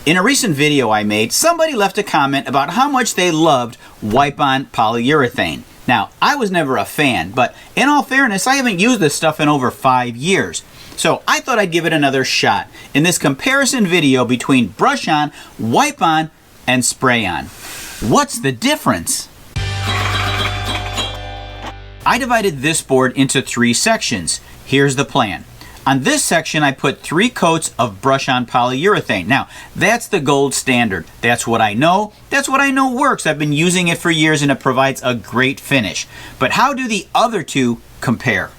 In a recent video I made, somebody left a comment about how much they loved wipe-on polyurethane. Now, I was never a fan, but in all fairness, I haven't used this stuff in over 5 years. So I thought I'd give it another shot in this comparison video between brush-on, wipe-on, and spray-on. What's the difference? I divided this board into 3 sections. Here's the plan. On this section, I put 3 coats of brush-on polyurethane. Now, that's the gold standard. That's what I know. That's what I know works. I've been using it for years and it provides a great finish. But how do the other 2 compare?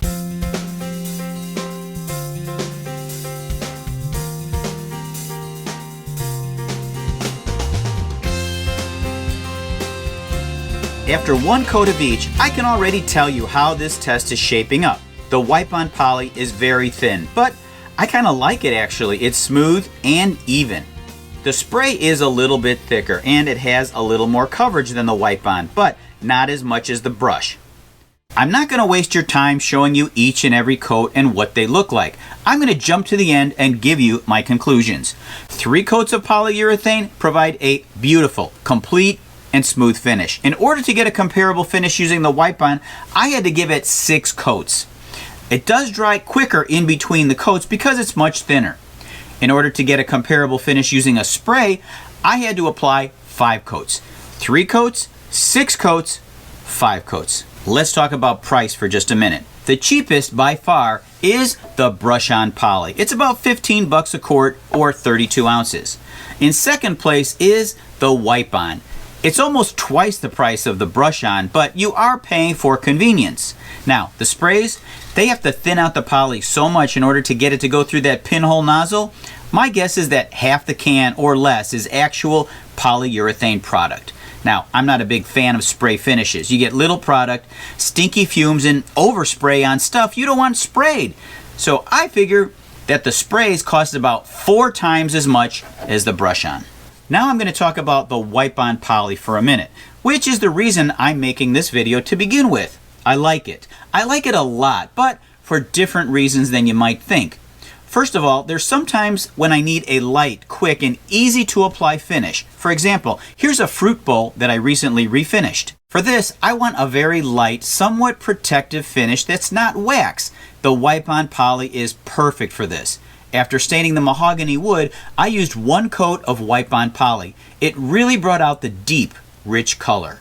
After 1 coat of each, I can already tell you how this test is shaping up. The wipe-on poly is very thin, but I kind of like it actually. It's smooth and even. The spray is a little bit thicker and it has a little more coverage than the wipe-on, but not as much as the brush. I'm not going to waste your time showing you each and every coat and what they look like. I'm going to jump to the end and give you my conclusions. 3 coats of polyurethane provide a beautiful, complete, and smooth finish. In order to get a comparable finish using the wipe-on, I had to give it 6 coats. It does dry quicker in between the coats because it's much thinner. In order to get a comparable finish using a spray, I had to apply 5 coats. 3 coats, 6 coats, 5 coats. Let's talk about price for just a minute. The cheapest by far is the brush-on poly. It's about 15 bucks a quart or 32 ounces. In second place is the wipe-on. It's almost twice the price of the brush-on, but you are paying for convenience. Now, the sprays, they have to thin out the poly so much in order to get it to go through that pinhole nozzle. My guess is that half the can or less is actual polyurethane product. Now, I'm not a big fan of spray finishes. You get little product, stinky fumes, and overspray on stuff you don't want sprayed. So I figure that the sprays cost about 4 times as much as the brush-on. Now I'm going to talk about the wipe-on poly for a minute, which is the reason I'm making this video to begin with. I like it. I like it a lot, but for different reasons than you might think. First of all, there's sometimes when I need a light, quick, and easy to apply finish. For example, here's a fruit bowl that I recently refinished. For this, I want a very light, somewhat protective finish that's not wax. The wipe-on poly is perfect for this. After staining the mahogany wood, I used 1 coat of wipe-on poly. It really brought out the deep, rich color.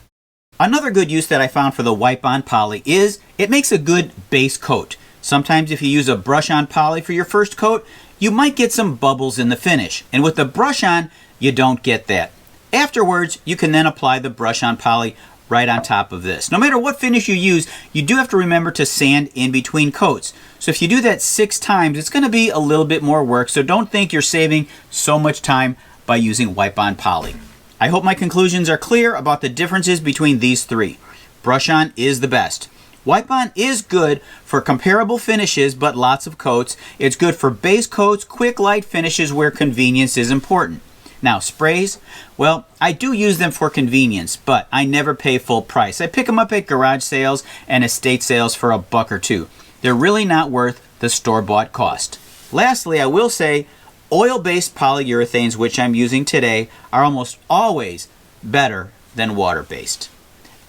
Another good use that I found for the wipe-on poly is it makes a good base coat. Sometimes if you use a brush-on poly for your first coat, you might get some bubbles in the finish. And with the brush-on, you don't get that. Afterwards, you can then apply the brush-on poly right on top of this. No matter what finish you use, you do have to remember to sand in between coats. So if you do that 6 times, it's going to be a little bit more work, so don't think you're saving so much time by using wipe-on poly. I hope my conclusions are clear about the differences between these 3. Brush-on is the best. Wipe-on is good for comparable finishes, but lots of coats. It's good for base coats, quick light finishes where convenience is important. Now, sprays, well, I do use them for convenience, but I never pay full price. I pick them up at garage sales and estate sales for $1 or $2. They're really not worth the store-bought cost. Lastly, I will say oil-based polyurethanes, which I'm using today, are almost always better than water-based.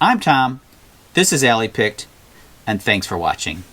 I'm Tom, this is Allie Picked, and thanks for watching.